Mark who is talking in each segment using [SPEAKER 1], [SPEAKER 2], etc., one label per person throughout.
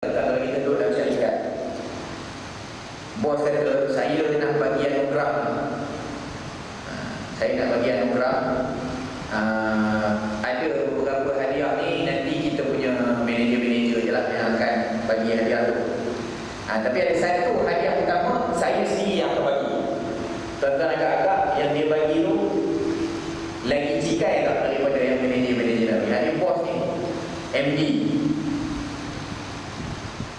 [SPEAKER 1] Kalau kita duduk dalam syarikat, bos kata saya nak bagi anugerah, saya nak bagi anugerah, ada beberapa hadiah ni, nanti kita punya manager-manager je lah yang akan bagi hadiah tu. Tapi ada satu hadiah utama saya sendiri yang akan bagi. Tuan-tuan agak-agak yang dia bagi tu lagi cikai tak daripada yang manager-manager tadi. Ada bos ni MD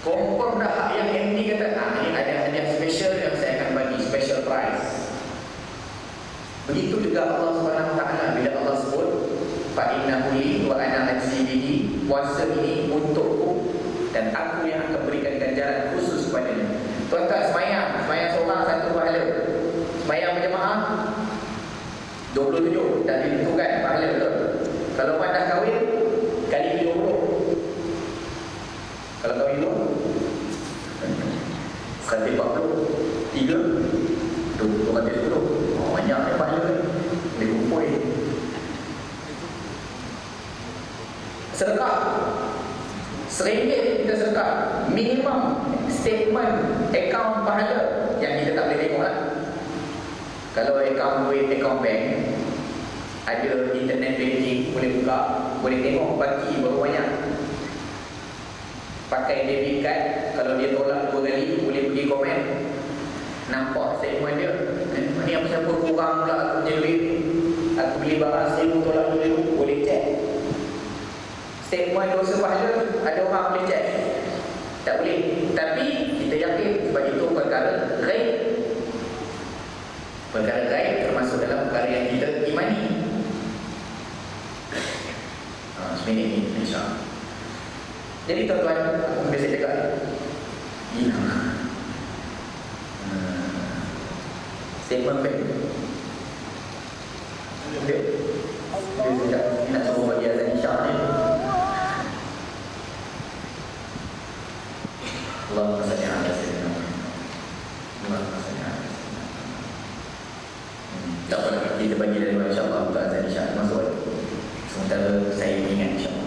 [SPEAKER 1] confirm dah yang MD kata, ni ada hadiah special yang saya akan bagi, special prize. Begitu juga Allah SWT bila Allah sebut fa innahu li wa ana ajzi bihi, puasa ini untukku dan aku yang akan berikan ganjaran khusus padanya. Tuan-tuan semayang seorang satu pahala, semayang berjemaah 27 dah ditentukan pahala tu. Kalau dah kahwin kali 20. Kalau kahwin tu 140 3 210. Banyak yang pahala ni boleh kumpul. Sedekah RM1 kita sedekah, minimum statement akaun pahala yang kita tak boleh tengok lah. Kalau akaun duit, akaun bank, ada internet banking, boleh buka, boleh tengok baki berapa banyak. Pakai debit card, kalau dia tolak 2 kali, boleh pergi komen, nampak statement dia. Ni apa siapa kurang pula aku punya duit, aku beli barang RM1,000 tolak RM2,000, boleh check. Statement dosa pahala, ada orang boleh check? Tak boleh. Tapi kita yakin sebab itu perkara ghaib. Perkara ghaib termasuk dalam perkara yang kita imani. Seminit ni insya-Allah. Jadi tuan-tuan, aku biasa cakap statement bank. Dia sekejap nak suruh bagi azan isyak ni. Allahumma salli ala sayyidina Muhammad. Allahumma salli ala sayyidina Muhammad. Tak apa, kita bagi dari mana insya-Allah untuk azan isyak masuk. Sementara saya ingat insya-Allah.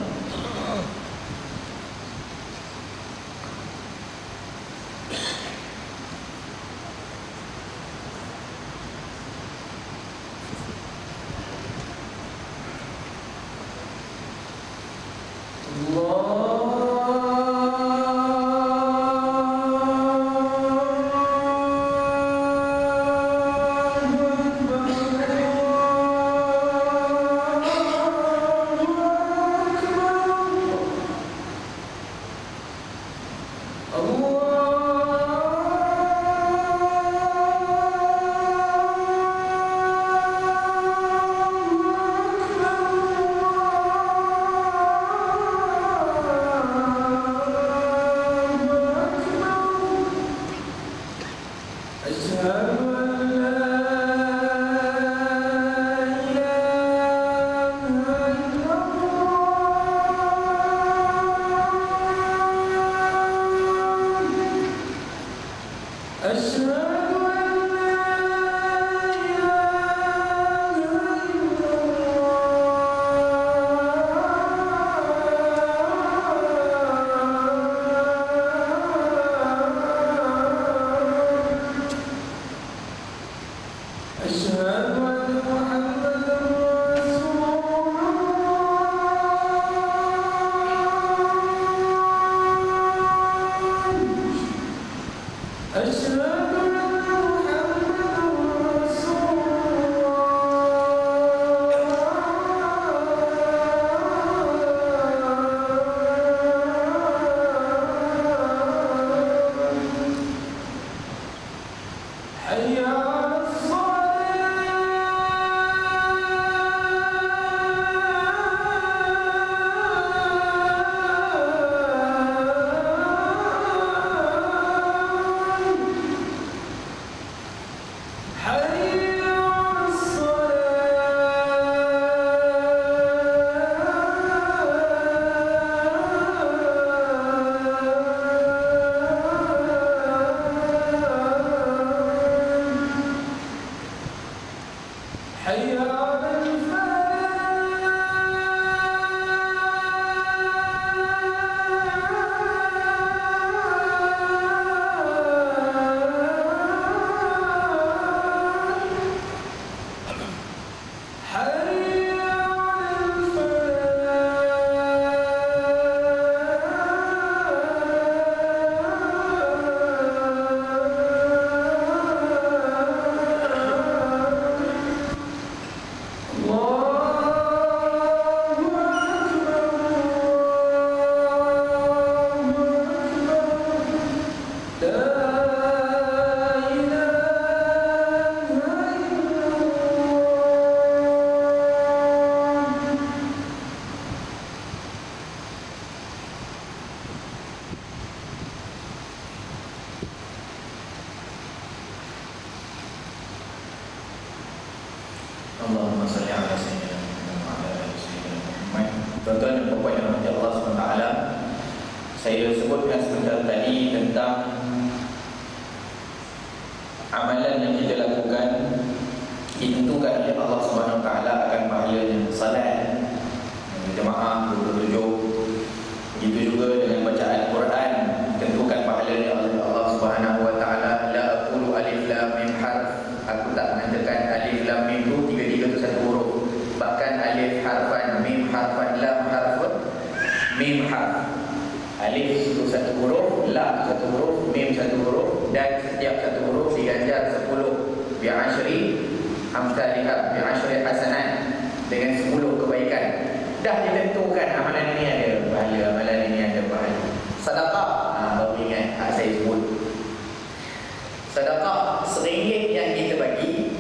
[SPEAKER 1] Allahumma salli ala sayyidina Muhammad wa ala ali sayyidina Muhammad. Tuan-tuan dan puan-puan yang dirahmati Allah SWT, saya sebutkan sebentar tadi tentang amalan yang kita lakukan ditentukan oleh Allah SWT akan pahalanya. Salat jemaah 27, begitu juga dengan bacaan Quran ditentukan pahalanya oleh Allah SWT. La aqulu alif lam mim harf, aku tak mengatakan alif lam mim tu tiga-tiga tu satu huruf. Bahkan alif harfan, mim harfan, lam harfun, mim harf. Alif itu satu huruf, lam satu huruf, mim satu huruf, dan setiap satu huruf diganjar 10 bi'ashri amsalihah, bi'ashri hasanat, dengan 10 kebaikan. Dah ditentukan amalan ini ada pahala, amalan ini ada pahala. Sedekah, baru ingat saya sebut. Sedekah RM1 yang kita bagi,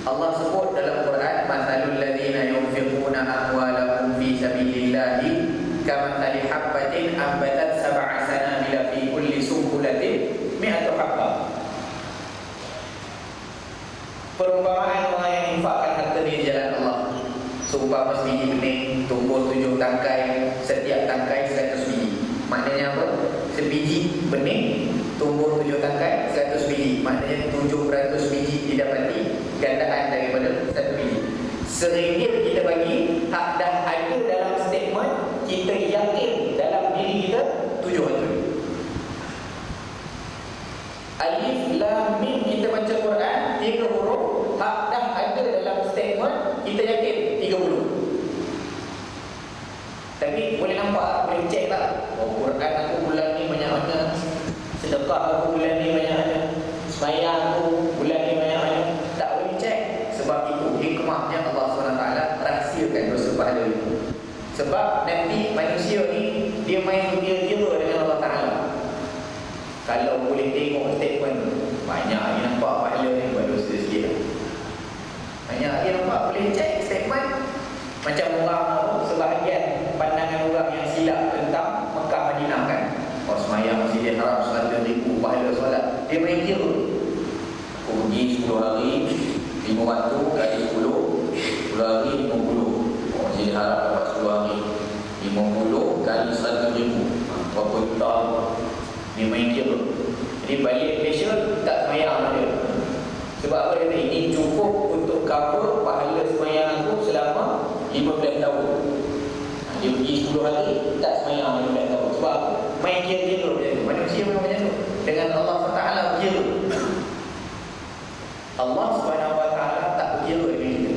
[SPEAKER 1] Allah sebut dalam Quran, masalul ladzina yunfiquna amwalahum fi sabilillahi kamathali habbatin ambatat sab'a sanabila fi kulli sunbulatin mi'atu habbah. Perumpamaan orang yang infakkan harta di jalan Allah, seumpama sebiji benih tumbuh 7 tangkai, setiap tangkai 100 biji. Maknanya apa? Sebiji benih tumbuh 7 tangkai, 100 biji. Maknanya 700 biji didapati gandaan daripada 1 biji. RM1 kita bagi, hak dah ada dalam statement, kita yakin dalam diri kita 700. Alif lam mim kita baca Quran 3 huruf, hak dah ada dalam statement, kita yakin 30. Tapi boleh nampak, boleh cek tak? Oh, Quran aku bulan ni banyak mana, sedekah aku bulan ni banyak mana, sembahyang aku bulan ni banyak mana. Tak boleh cek. Sebab itu hikmahnya Allah SWT rahsiakan dosa pahala itu. Sebab nanti manusia ni dia main kira-kira dengan Allah Ta'ala. Kalau boleh tengok statement banyak lagi nampak pahala ni, buat dosa sikit. Banyak lagi nampak, boleh cek statement. Macam orang sebahagian pandangan orang yang silap tentang Mekah Madinah kan. Oh, semayang Masjidil Haram 100,000 pahala solat. Dia main kira. Aku pergi 10 hari 5 waktu kali 10 hari 50. Oh, Masjidil Haram dapat 10 hari 50 kali 100,000, berapa juta. Dia main kira. Jadi balik Malaysia tak semayang dia. Sebab apa dia kata? Ini cukup untuk cover pahala semayang aku selama 15 tahun. Dia pergi 10 hari tak semayang 15 tahun. Sebab main kira-kira macam tu. Manusia memang macam tu. Dengan Allah SWT kira. Allah SWT tak berkira dengan kita,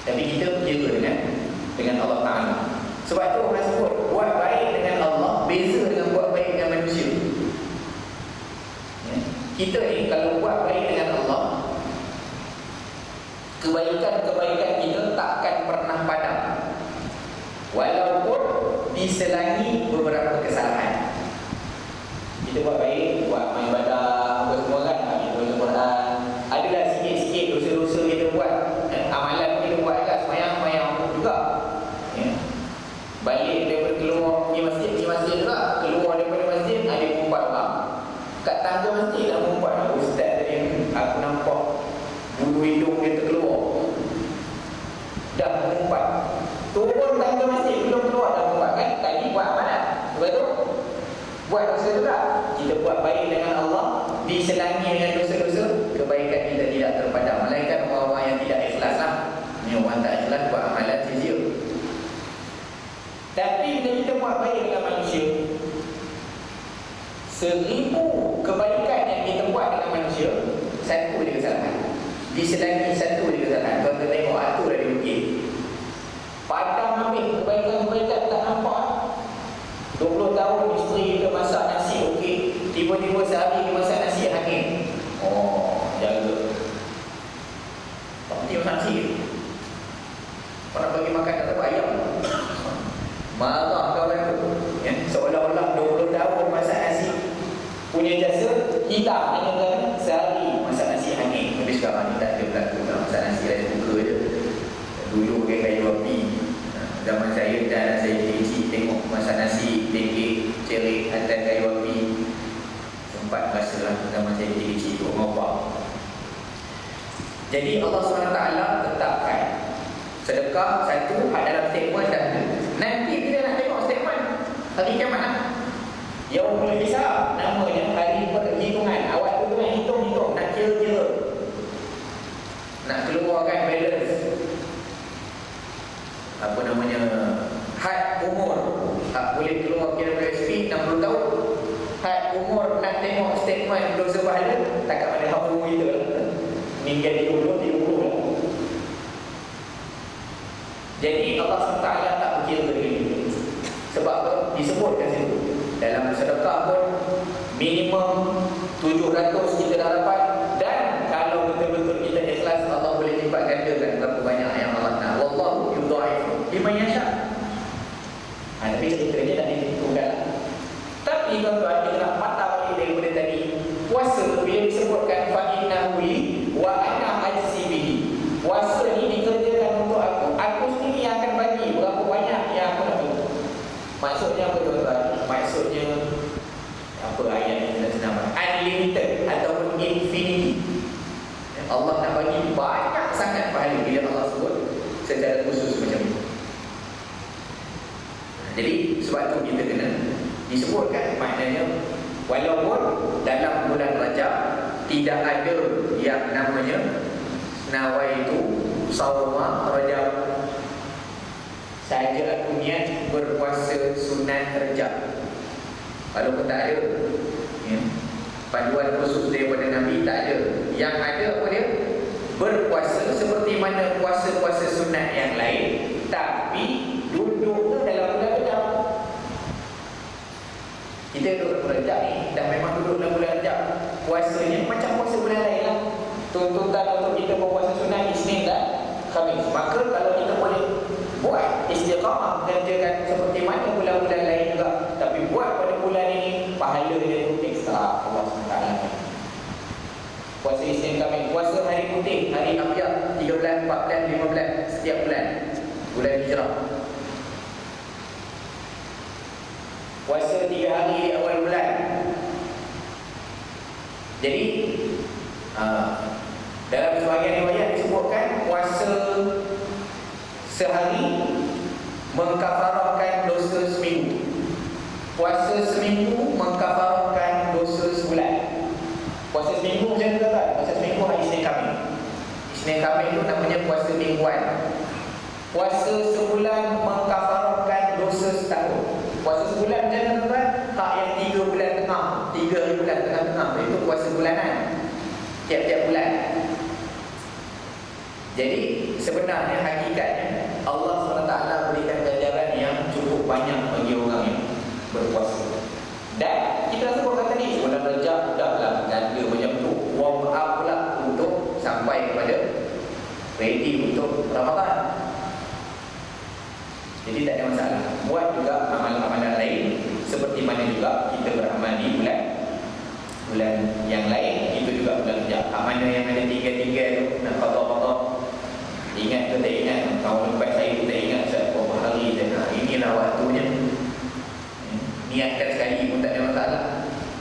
[SPEAKER 1] tapi kita berkira dengan Allah Ta'ala. Sebab itu orang sebut buat baik dengan Allah beza dengan buat baik dengan manusia. Kita ni kalau buat baik dengan Allah, kebaikan-kebaikan kita takkan pernah padam, walaupun diselangi beberapa kesalahan. Kita buat baik, buat main ibadah, apa semua kan, kita baca Quran, adalah sikit-sikit dosa-dosa kita buat, amalan kita buat kan, semayang juga. Balik daripada keluar pergi masjid juga, keluar daripada masjid ada perempuan orang kat tangga masjid dah perempuan. Ustaz tadi aku nampak bulu hidung dia terkeluar, dah perempuan. Turun tangga masjid belum keluar dah perempuan kan. Tadi buat amalan, betul? Buat dosa juga. Kita buat baik dengan Allah, diselangi dengan dosa-dosa, kebaikan kita tidak terpadam. Melainkan orang-orang yang tidak ikhlas lah. Ni orang tak ikhlas buat amalan sia-sia. Tapi bila kita buat baik dengan manusia, 1000 kebaikan yang kita buat dengan manusia, 1 je kesalahan. Diselangi 1 je kesalahan. Tuan-tuan tengok atur dah diukir. Padam habis kebaikan-kebaikan tak nampak. 20 tahun isteri kita masak nasi okey, tiba-tiba sehari dia masak nasi hangit. Oh, jaga. Tak mesti masak nasi. Kau nak bagi makan tak tahu ayam. Marah kawan tu. Seolah-olah 20 tahun masak nasi punya jasa hilang hanya kan sehari masak nasi hangit. Tapi sekarang ni tak ada berlaku nak masak nasi rice cooker je. Dulu pakai kayu api. Zaman saya dan saya kecil tengok masak nasi pancake cerik atas kayu api. Sempat rasalah zaman saya kecil tu ngopak. Jadi Allah SWT tetapkan sedekah satu dalam statement dah. Nanti bila nak tengok statement hari kiamat, Yaumul Hisab namanya, hari perhitungan. Awak tu nak hitung-hitung, nak kira-kira, nak keluarkan balance apa namanya, had umur, boleh keluar kira PSP 60 tahun. Had umur nak tengok statement dosa pahala, takkan ada hak umur kita lah. Meninggal 30 lah. Jadi Allah SWT tak berkira begini. Sebab apa? Disebutkan situ dalam sedekah pun minimum 700 kita dah dapat. Dan kalau betul-betul kita ikhlas, Allah boleh lipat gandakan berapa banyak yang Allah nak. Wallahu yudha'if liman yasha'. Tapi ceritanya tak ditunggal. Tapi tuan-tuan, kita nak patah balik daripada tadi. Puasa bila disebutkan fa'innahu li wa ana ajzi bihi. Puasa ni dikerjakan untuk aku sendiri yang akan bagi berapa banyak yang aku nak bagi. Maksudnya apa tuan-tuan? Maksudnya apa ayat yang kita senang, unlimited ataupun infinity. Allah nak bagi banyak sangat pahala bila Allah sebut secara khusus macam itu. Jadi sebab itu kita kena disebutkan, maknanya walaupun dalam bulan Rajab tidak ada yang namanya nawaitu sawma Rajab, saja aku niat berpuasa sunat Rajab. Walaupun tak ada panduan khusus daripada Nabi, tak ada. Yang ada apa dia? Berpuasa seperti mana puasa-puasa sunat yang lain, tapi duduk dalam bulan Rajab. Kita duduk bulan Rajab ni, dah memang duduk dalam bulan Rajab. Puasanya macam puasa bulan lain lah. Tuntutan untuk kita berpuasa sunat Isnin dan Khamis. Maka kalau kita boleh buat istiqamah, kerjakan seperti mana bulan-bulan lain juga, tapi buat pada bulan ini, pahala dia tu ekstra. Allah SWT. Puasa Isnin Khamis, puasa hari putih, hari Abyad 13, 14, 15 setiap bulan, bulan Hijrah. Puasa 3 hari di awal bulan. Jadi dalam sebahagian riwayat disebutkan puasa sehari mengkafarahkan dosa seminggu. Puasa seminggu mengkafarahkan dosa sebulan. Puasa seminggu macam tu kan? Puasa seminggu hari Isnin Khamis. Isnin Khamis itu namanya puasa mingguan. Puasa sebulan mengkafarahkan dosa setahun. Puasa sebulan macam tu kan? Hak yang 3 bulan tengah, 3 hari bulan tengah-tengah, itu puasa bulanan, tiap-tiap bulan. Jadi sebenarnya hakikatnya Allah SWT berikan ganjaran yang cukup banyak bagi orang yang berpuasa. Dan kita sebutkan tadi, bulan Rajab dahlah ganda macam tu, warm up pula untuk sampai kepada ready untuk Ramadan. Jadi tak ada masalah. Buat juga amalan-amalan lain seperti mana juga kita beramal di bulan yang lain, itu juga bulan Rajab. Mana yang ada 3-3 tu nak qada-qada, ingat ke tak ingat? Tahun lepas saya tak ingat berapa hari je. Inilah waktunya. Niatkan sekali pun tak ada masalah.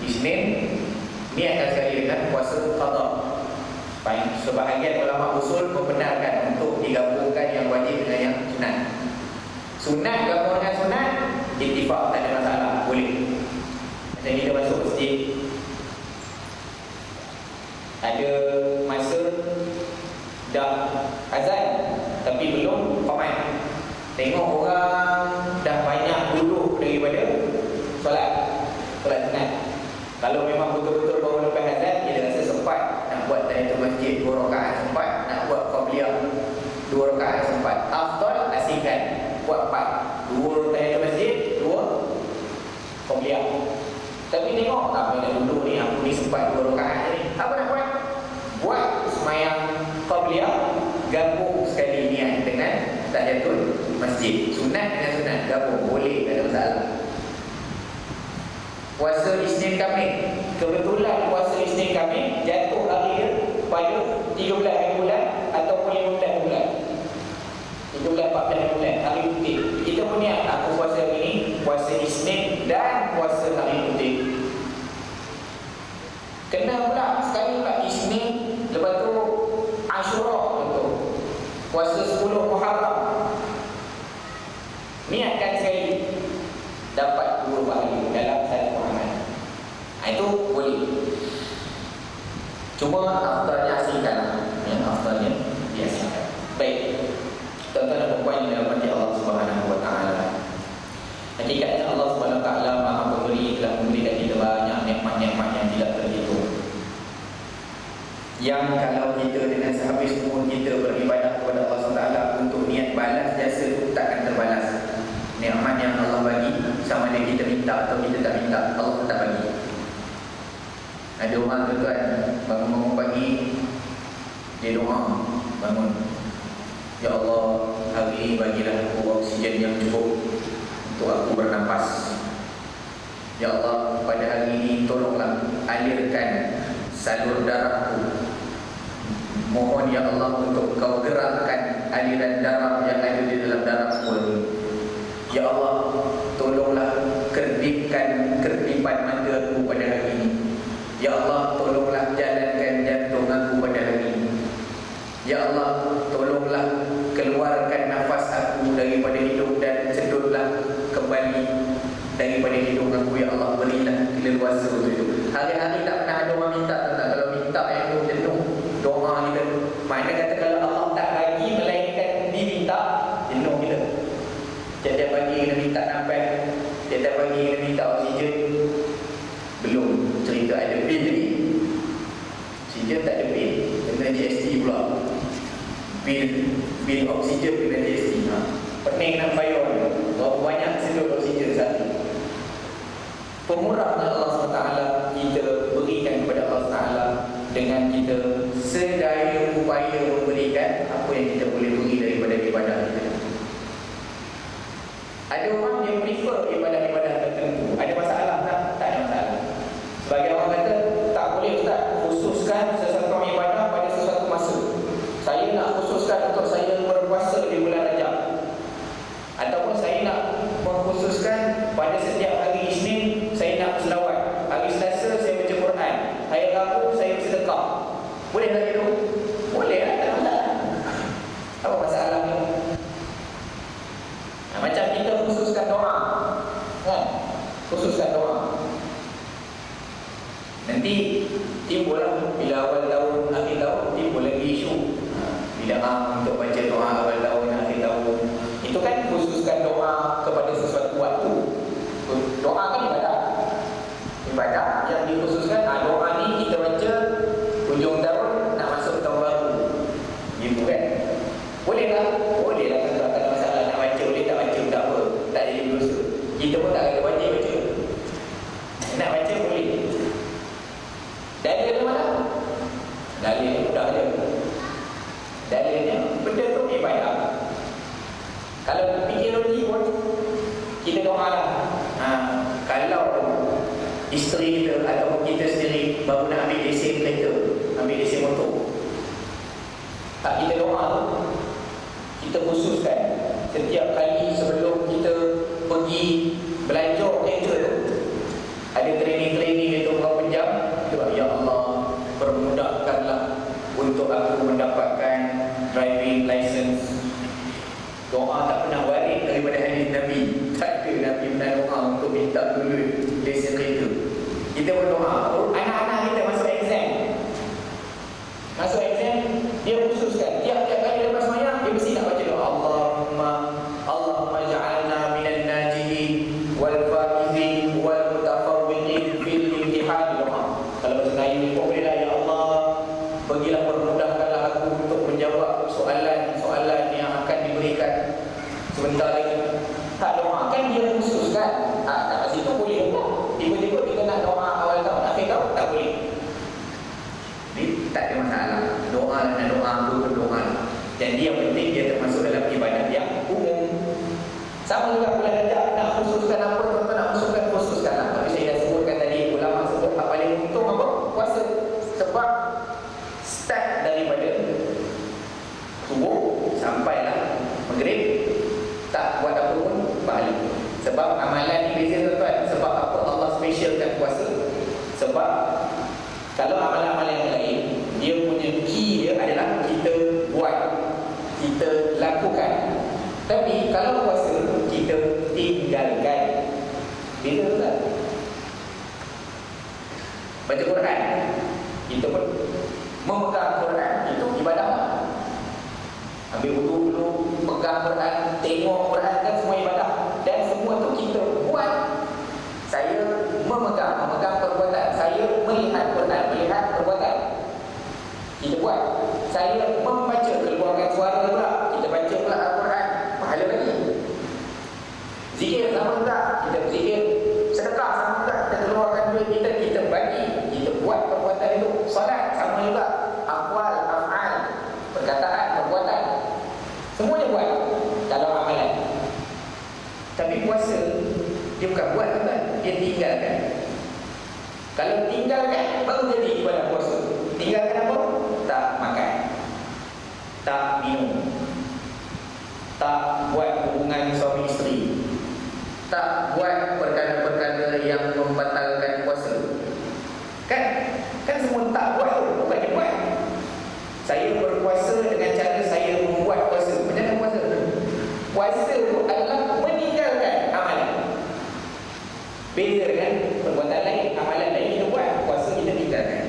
[SPEAKER 1] Isnin niatkan sekali dengan puasa qada. Sebahagian ulama usul membenarkan untuk digabungkan yang wajib dengan yang sunat. Sunat gabung dengan sunat, ittifaq, tak ada masalah, boleh. Macam kita masuk masjid, ada masa dah azan tapi belum qamat. Tengok orang dah banyak duduk daripada solat sunat. Kalau memang betul-betul baru lepas azan, dia rasa sempat nak buat tahiyatul masjid 2 rakaat, sempat nak buat qabliyah 2 rakaat, sempat. Afdal asingkan buat 4, 2 tahiyatul masjid, 2 qabliyah. Tapi tengok tak boleh duduk ni, aku ni sempat 2 rakaat ni. Apa nak buat? Buat sembahyang qabliyah, gabung sekali niat dengan tahiyatul masjid. Sunat dengan sunat gabung, boleh, tak ada masalah. Puasa Isnin Khamis, kebetulan puasa Isnin Khamis jatuh hari dia pada 13 hari bulan ataupun 15 bulan, 13-14 bulan, hari putih. Kita pun niat, aku puasa hari ni, puasa Isnin dan puasa hari putih. Kena pula sekali pula Isnin, lepas tu Ashura Itu boleh. Cuma aftarnya asingkan. Yang aftarnya diasingkan. Baik. Tuan-tuan dan puan yang dirahmati Allah Subhanahu wa taala. Hakikatnya Allah Subhanahu wa taala Maha Pemberi, telah memberikan kita banyak nikmat-nikmat yang tidak terhitung. Yang kalau kita dengan sehabis umur kita beribadah kepada Allah SWT untuk niat balas jasa itu takkan terbalas. Nikmat yang Allah bagi, sama ada kita minta atau kita tak minta, Allah tetap bagi. Ada orang tuan bangun pagi, dia doa, bangun, ya Allah, hari ini bagilah aku oksigen yang cukup untuk aku bernafas. Ya Allah, pada hari ini tolonglah alirkan salur darahku. Mohon ya Allah untuk kau gerakkan aliran darah yang ada di dalam darahku ini. Ya Allah, tolonglah kedipkan kedipan mata aku pada hari ini. Ya Allah, tolonglah jalankan jantung aku pada hari ini. Ya Allah, tolonglah keluarkan nafas aku daripada hidung dan sedutlah kembali daripada hidung aku. Ya Allah, berilah keleluasa itu. Hari-hari tak pernah ada orang minta tentang kalau minta yang itu jenuh doa kita. Mana kata kalau Allah tak bagi melainkan diminta, jenuh kita. Setiap pagi kena minta nafas, setiap pagi kena minta oksigen. Belum cerita ada bil lagi. Oksigen tak ada bil, kena GST pula. Bil oksigen kena GST. Pening nak bayar. Berapa banyak sedut oksigen satu. Pemurahnya Allah SWT kita berikan kepada Allah SWT dengan kita sedaya upaya memberikan apa yang kita boleh beri daripada ibadah kita. Ada orang yang prefer ibadah-ibadah tertentu. Ada masalah tak? Tak ada masalah. Sebagai orang kata, tak boleh Ustaz khususkan sesuatu ibadah pada sesuatu masa. Saya nak khususkan untuk saya berpuasa di bulan Rajab, ataupun saya nak mengkhususkan pada setiap hari Isnin saya nak selawat, hari Selasa saya baca Quran, hari Rabu saya bersedekah. Boleh tak itu? Boleh lah, tak masalah. Apa masalahnya? Macam kita khususkan doa, kan? Khususkan doa. Nanti timbullah bila awal tahun, akhir tahun, timbul lagi isu bila untuk baca doa awal tahun, akhir tahun. Itu kan khususkan doa kepada sesuatu waktu. Doa kan ibadah. Ibadah yang dikhususkan, doa ni kita baca hujung tahun nak masuk tahun baru. Gitu kan? Boleh tak? Boleh lah, tak ada masalah nak baca. Boleh tak baca, tak apa. Tak jadi dosa. Kita pun tak ada wajib baca. Nak baca boleh. Dalil mana? Dalil mudah je. Dalilnya benda tu ibadah. Kalau fikir lagi pun kita doa lah. Kalau isteri kita atau kita sendiri baru nak ambil lesen kereta, ambil lesen motor, tak kita doa tu, kita khususkan setiap kali sebelum kita pergi belanja kereta tu, ada training itu berapa jam, kita, ya Allah, permudahkanlah untuk aku mendapatkan driving license. Doa tak pernah waris daripada hadis Nabi. Tak ada Nabi pernah doa untuk minta dulu lesen kereta. Kita berdoa. Anak-anak kita masuk exam. Masuk exam, dia khususkan tiap-tiap kali lepas sembahyang dia mesti nak baca doa. Allahumma ja'alna minan najihin wal faizin wal mutafawwiqin fil imtihan. Doa. Kalau bahasa Melayu ni boleh lah, ya Allah, bagilah permudahkanlah aku untuk menjawab soalan-soalan yang akan diberikan sebentar lagi. Tak doa kan dia khususkan. Tak situ boleh tak? Tiba-tiba kita nak doa awal tahun, akhir tahun, tak boleh. Jadi tak ada masalah. Doa dan doa itu berdoa. Jadi yang penting dia termasuk dalam ibadah yang umum. Sama juga bulan Rajab, nak khususkan apa, tuan-tuan nak khususkanlah. Tapi saya dah sebutkan tadi, ulama sebut tak paling untung apa? Puasa. Sebab start daripada subuh sampailah maghrib, tak buat apa pun pahala. Sebab amalan ni beza tuan-tuan. Sebab apa Allah specialkan puasa? Sebab kalau amalan-amalan yang lain, dia punya key dia adalah kita buat, kita lakukan. Tapi kalau puasa, kita tinggalkan. Beza tuan. Baca Quran, kita pun memegang Quran, itu ibadah. Ambil wudu dulu, pegang Quran, tengok Quran, kan semua ibadah. Dan semua tu kita buat. Saya memegang perbuatan. Saya melihat Quran, melihat perbuatan. Kita buat. Saya membaca, keluarkan suara pula. Kita baca pula Al-Quran, pahala lagi. Zikir sama juga, kita berzikir. Sedekah sama juga, kita keluarkan duit kita, kita bagi. Kita buat perbuatan itu. Salat sama juga, aqwal, af'al, perkataan, perbuatan. Semuanya buat dalam amalan. Tapi puasa, dia bukan buat tuan, dia tinggalkan. Kalau tinggalkan, baru jadi ibadah puasa. Tinggalkan apa? Tak makan, tak minum, tak buat hubungan suami isteri, tak buat perkara-perkara yang membatalkan puasa. Kan semua tak buat, bukannya buat. Saya berpuasa dengan cara saya membuat puasa. Macam mana puasa? Puasa itu adalah meninggalkan amalan. Beza dengan perbuatan lain, amalan lain kita buat, puasa kita tinggalkan.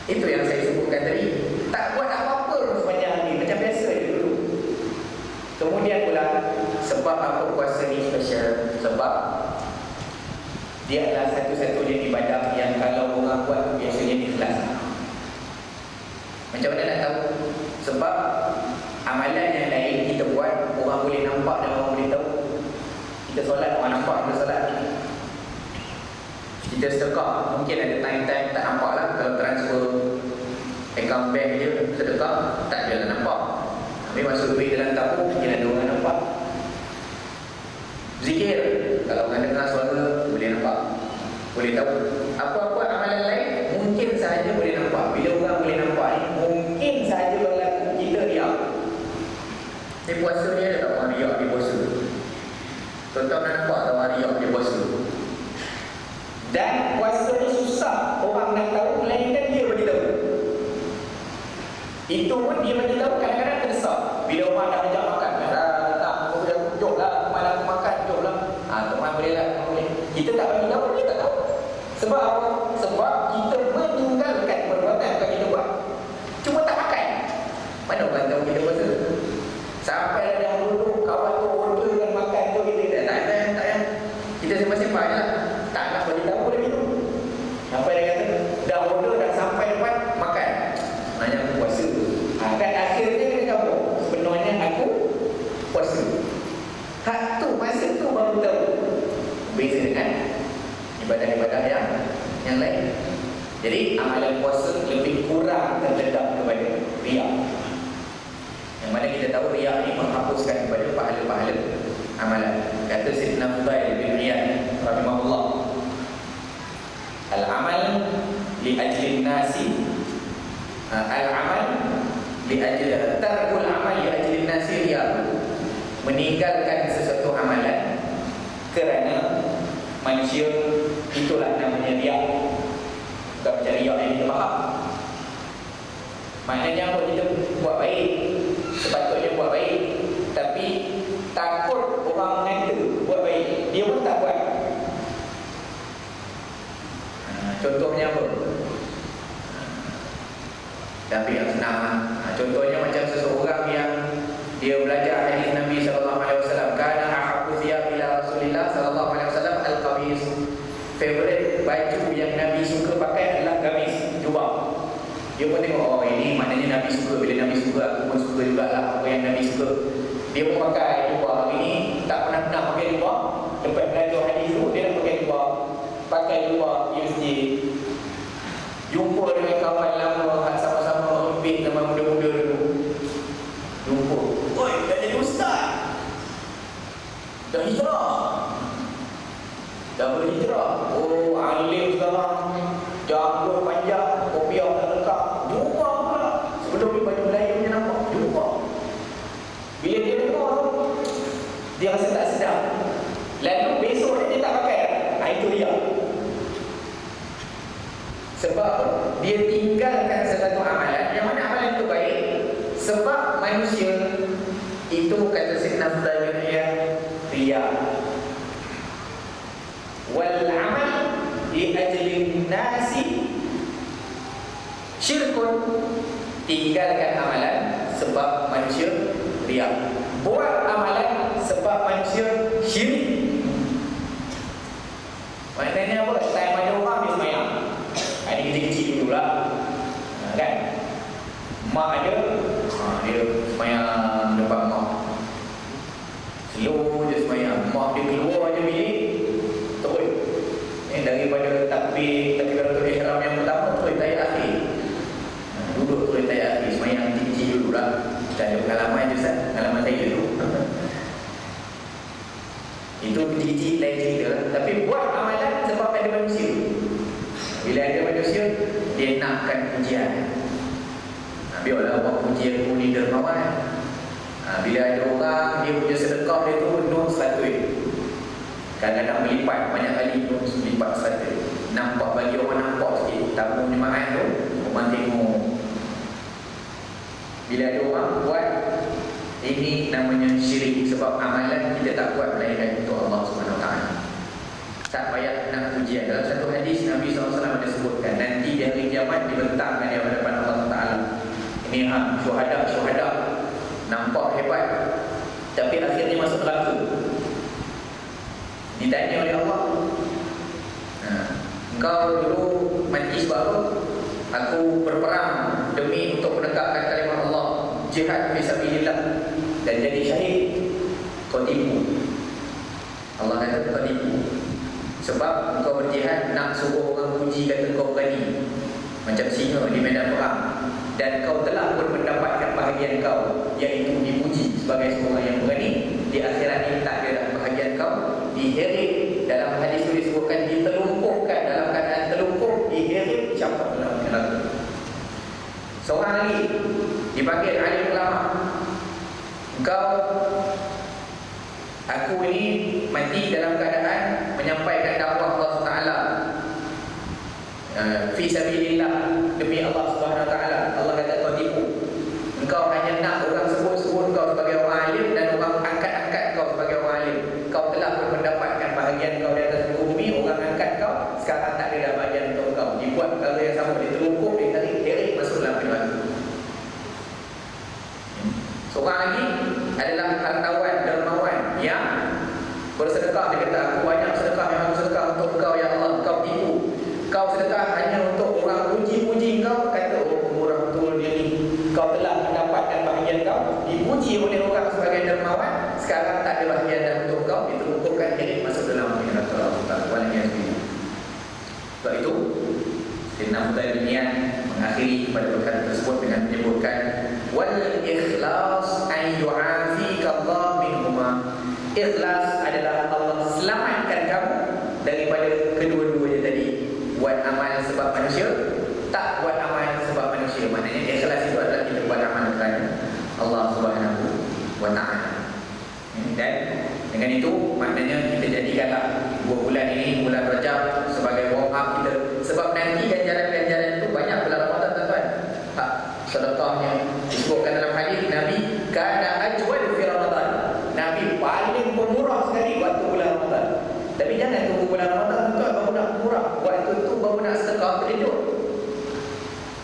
[SPEAKER 1] Itu yang saya sebutkan tadi. Tak buat apa-apa sepanjang hari, macam biasa je dulu. Kemudian pula, sebab apa puasa ni special? Sebab dia adalah satu-satunya ibadah yang kalau orang buat biasanya ikhlas. Macam mana nak tahu? Sebab amalan yang lain kita buat, orang boleh nampak dan orang boleh tahu. Kita solat, orang nampak kita solat. Kita sedekah, mungkin ada time-time tak nampak lah. Kalau transfer account bank je, sedekah, tak ada nampak. Tapi masuk duit dalam tabung, mungkin ada orang nampak. Zikir, kalau orang dengar suara, boleh nampak, boleh tahu. Apa-apa amalan lain, mungkin sahaja boleh nampak. Bila orang boleh nampak ni, mungkin sahaja berlaku kita riak. Ni puasa ni ada tak orang riak di puasa? Tuan-tuan nak nampak tak orang riak di puasa? Dan puasa ni susah orang nak tahu, melainkan dia beritahu. Itu pun dia beritahu kadang-kadang terdesak. Bila orang dah ajak makan, jom lah, malam aku makan, jom lah. Teman boleh lah, boleh. Kita tak bagi tahu, dia tak tahu. Sebab apa? Sebab kita meninggalkan perbuatan yang kita buat. Cuma tak makan. Mana orang tahu kita puasa? Sampai dah duduk, kawan tu order dan makan tu, kita tak payah. Kita simpan-simpan je lah. Tak nak bagi tahu dia minum. Sampai dia kata, dah order, dah sampai depan, makan. Sebenarnya aku puasa. Kan akhirnya dia kata, sebenarnya aku puasa. Hak tu, masa tu baru tahu. Beza dengan ibadah-ibadah yang lain. Jadi amalan puasa lebih kurang terdedah kepada riak. Yang mana kita tahu riak ni menghapuskan kepada pahala-pahala amalan. Kata Sayyidina Fudail bin Iyad rahimahullah, al-amal li ajli nasi, al-amal li ajli tarkul amal li ajli nasi riak. Meninggalkan sesuatu amalan kerana manusia, itulah namanya riak. Bukan macam riak yang kita faham. Maknanya apa? Kita buat baik, sepatutnya buat baik, tapi takut orang mengata buat baik, dia pun tak buat. Contohnya apa? Tapi yang senang. Contohnya macam seseorang yang dia belajar hadis Nabi SAW. Kana ahabbu thiyab ila Rasulillah SAW al-qamis. Favorite baju yang Nabi suka pakai adalah gamis, jubah. Dia pun tengok, oh ini maknanya Nabi suka. Bila Nabi suka, aku pun suka jugalah apa yang Nabi suka. Dia pun pakai jubah. Hari ni tak pernah pakai jubah. Lepas belajar hadis tu, dia nak pakai jubah. Pakai jubah USJ. Jumpa dengan kawan lama, sama-sama empit nama muda-muda dulu. Jumpa, oi, dah jadi ustaz, dah hijrah, dah berhijrah. Oh, alim sekarang, janggut panjang, kopiah dah lengkap. Jumpa pula. Sebelum ni baju Melayu punya nampak, jumpa. Bila dia dengar tu, dia rasa tak sedap. Lalu besok dia tak pakai. Itu dia. Sebab dia tinggalkan sesuatu amalan. Yang mana amalan itu baik? Sebab manusia itu, kata Sayyidina Fudail bin Iyad, riya. Wal amal li ajlin nasi syirkun, tinggalkan amalan sebab manusia riak, buat amalan sebab manusia syirik. Maknanya apa? Time ada orang dia semayang. Ini kecil-kecil dulu lah, kan? Mak ada, dia semayang depan mak, slow je semayang. Mak dia keluar je bilik, terus daripada takbiratul ihram yang pertama terus tayat akhir, duduk terus tayat akhir, semayang kecil-kecil dulu lah. Dan ada pengalaman je Ustaz, pengalaman saya dulu. Itu kecil-kecil lain cerita lah. Tapi buat amalan sebab ada manusia. Bila ada manusia, dia nakkan pujian. Biarlah orang puji aku ni dermawan. Bila ada orang, dia punya sedekah dia tu nun 100. Kadang-kadang melipat, banyak kali nun melipat 100. Nampak, bagi orang nampak sikit. Tamu jemaah tu, orang tengok. Bila ada orang buat, ini namanya syirik. Sebab amalan kita tak buat melainkan untuk Allah SWT. Tak payah nak pujian. Dalam satu hadis Nabi SAW ada sebutkan, nanti di hari kiamat dibentangkan di hadapan Allah Taala. Ini syuhada nampak hebat, tapi akhirnya masuk neraka. Ditanya oleh Allah, engkau dulu mati sebab apa? Aku berperang demi untuk menegakkan kalimah Allah, jihad fisabilillah, dan jadi syahid. Kau tipu. Allah kata kau tipu. Sebab engkau berjihad nak suruh orang puji kata kau berani, macam singa di medan perang. Dan kau telah pun mendapatkan bahagian kau, iaitu dipuji sebagai seorang yang berani. Di akhirat ini tak ada dah bahagian kau. Diheret, dalam hadis itu disebutkan ditelumpuhkan, dalam keadaan telumpuh, diheret, campak dalam neraka. Seorang lagi dipanggil alim ulama. Engkau, aku ini mati dalam keadaan menyampaikan dakwah Allah Taala, fi sabilillah, demi Allah Subhanahu Wa Taala. Allah kata kau tipu. Engkau hanya nak orang sebut-sebut kau sebagai orang alim dan orang angkat-angkat kau sebagai orang alim. Kau telah pun mendapatkan bahagian kau di atas bumi. Orang angkat kau, sekarang tak ada dah bahagian untuk kau. Dibuat perkara yang sama, diterungkup, ditarik, masuk dalam neraka. Seorang lagi adalah hartawan dermawan yang bersedekah. Dia kata, aku banyak sedekah yang aku sedekah untuk kau ya Allah. Kau tipu. Kau sedekah hanya untuk orang puji-puji kau. Kata, oh murah betul dia ni. Kau telah mendapatkan bahagian kau, dipuji oleh orang sebagai dermawan. Sekarang tak ada bahagian dah untuk kau, diterungkupkan, jadi masuk dalam neraka Allah Taala. Sebab itu Sayyidina Muhammad bin Nian mengakhiri pada perkara tersebut dengan menyebutkan wal ikhlas an yu'afika Allah minhuma. Ikhlas adalah Allah selamatkan kamu daripada kedua-duanya tadi. Buat amal sebab manusia, tak buat amal sebab manusia. Maknanya ikhlas itu adalah kita buat amal kerana Allah Subhanahu Wa Taala. Dan dengan itu maknanya kita jadikanlah 2 bulan ini, bulan Rajab, sebagai warm up kita. Sebab nanti ganjaran-ganjaran itu banyak bulan Ramadan, tuan-tuan. Sedekahnya disebutkan dalam hadis Nabi kana ajwad fi Ramadan. Nabi paling pemurah sekali waktu bulan Ramadan. Tapi jangan tunggu bulan Ramadan tuan baru nak murah. Waktu tu baru nak sedekah terhidup.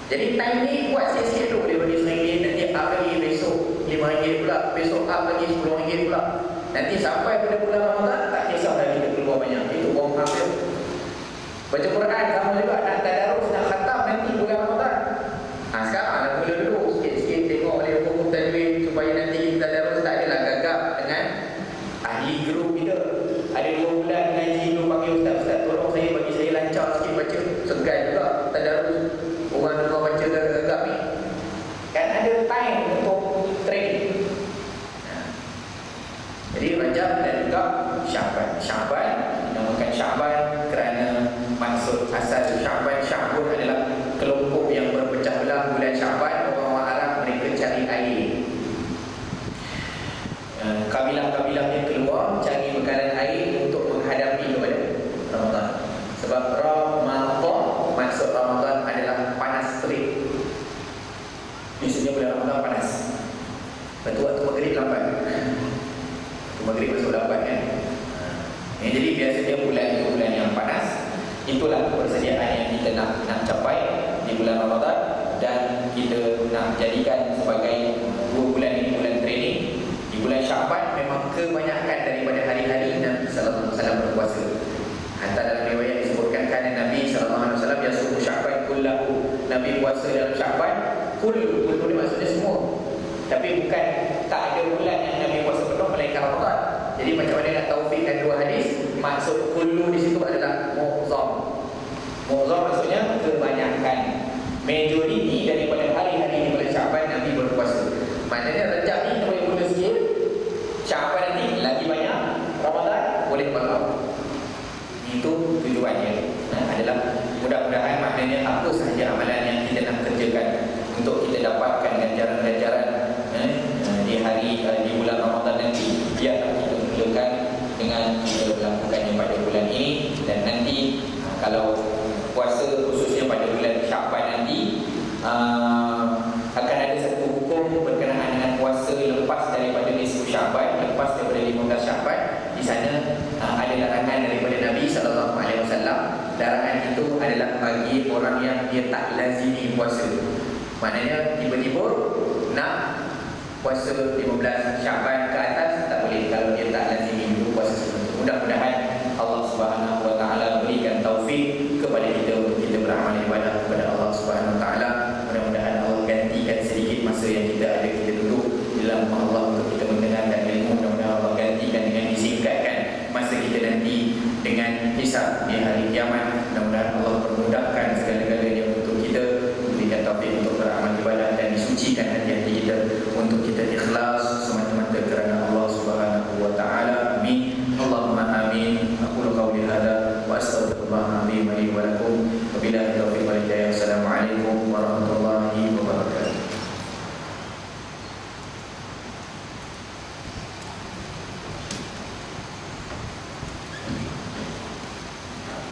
[SPEAKER 1] Jadi time ni buat sikit-sikit dulu. Dia bagi RM1, nanti up lagi besok RM5 pula, besok up lagi RM10 pula. Nanti sampai pada bulan Ramadan tak kisah dah kita keluar banyak. Itu warm up dia. Baca Quran sama juga, nak tadarus, nak khatam nanti bulan Ramadan. Sekarang nak mula dulu sikit-sikit, tengok oleh hukum tajwid supaya nanti kita tadarus tak adalah gagap dengan ahli grup kita. Ada 2 bulan ngaji tu panggil ustaz-ustaz, tolong saya, bagi saya lancar sikit baca. Segan juga tadarus. Orang dengar baca gagap ni. Kan ada time untuk training. Jadi Rajab dan juga Syaban. Syaban dinamakan Syaban kerana maksud asal Syaban, Syabun adalah kelompok yang berpecah belah. Bulan Syaban, orang-orang Arab mereka cari air. Kabilah-kabilah yang keluar cari bekalan air untuk menghadapi kepada Ramadan. Sebab Ramadan, maksud Ramadan adalah panas terik. Biasanya bulan Ramadan panas. Lepas tu waktu maghrib lambat. Maghrib masuk lambat kan. Jadi biasanya bulan itu bulan yang panas. Itulah persediaan yang kita nak capai di bulan Ramadan, dan kita nak jadikan sebagai 2 bulan ini bulan training. Di bulan Syaban memang kebanyakan daripada hari-hari Nabi sallallahu alaihi wasallam berpuasa. Hatta dalam riwayat disebutkan kerana Nabi sallallahu alaihi wasallam yasumu Syaban kullahu. Nabi puasa dalam Syaban kullu maksudnya semua. Tapi bukan tak ada bulan yang Nabi puasa penuh melainkan Ramadan. Jadi macam mana nak taufikkan 2 hadis? Maksud kullu di situ adalah mu'zam. Mu'zam maksudnya kebanyakan, majoriti daripada hari-hari di bulan Syaban Nabi berpuasa. Maknanya Rejab ni boleh guna sikit, Syaban nanti lagi banyak, Ramadan boleh malam. Itu tujuannya. Adalah mudah-mudahan maknanya apa sahaja amalan yang kita nak kerjakan untuk kita dapatkan ganjaran-ganjaran di hari di bulan Ramadan nanti, biarlah kita mulakan dengan kita melakukannya pada bulan ini. Dan nanti kalau puasa khususnya pada bulan Syaban nanti, akan ada satu hukum berkenaan dengan puasa lepas daripada nisfu Syaban, lepas daripada 15 Syaban. Di sana ada larangan daripada Nabi sallallahu alaihi wasallam. Larangan itu adalah bagi orang yang dia tak lazimi puasa. Maknanya tiba-tiba nak puasa 15 Syaban ke atas tak boleh kalau dia tak lazimi dulu puasa seperti itu. Mudah-mudahan Allah Subhanahu wa taala berikan taufik kepada kita untuk kita beramal ibadah kepada Allah Subhanahu wa taala. Mudah-mudahan Allah gantikan sedikit masa yang kita ada kita duduk di dalam rumah Allah untuk kita mendengarkan ilmu. Mudah-mudahan Allah gantikan dengan disingkatkan masa kita nanti dengan hisab di hari kiamat. Mudah-mudahan Allah permudahkan segala-galanya untuk kita, memberikan taufik untuk beramal ibadah dan disucikan hati-hati kita untuk kita ikhlas semata-mata kerana Allah Subhanahu wa taala. Amin. Allahumma amin. Aqulu qawli hadza wa astaghfirullah li wa lakum. Wabillahi taufiq wal hidayah. Assalamualaikum warahmatullahi wabarakatuh.